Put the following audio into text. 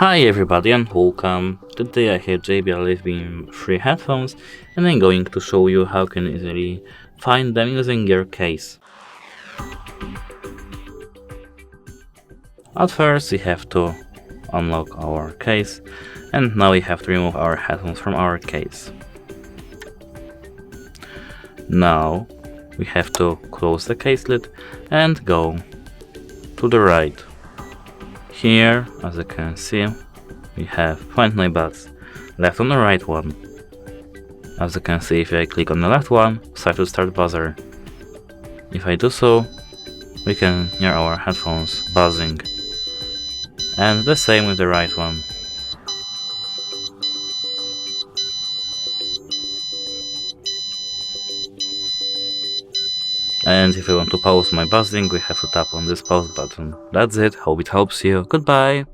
Hi everybody and welcome. Today I have JBL Live Beam 3 headphones and I'm going to show you how you can easily find them using your case. At first we have to unlock our case and now we have to remove our headphones from our case. Now we have to close the case lid and go to the right. Here, as you can see, we have Find My Buds, left on the right one. As you can see, if I click on the left one, start to start buzzer. If I do so, we can hear our headphones buzzing. And the same with the right one. And if I want to pause my buzzing, we have to tap on this pause button. That's it, hope it helps you, goodbye!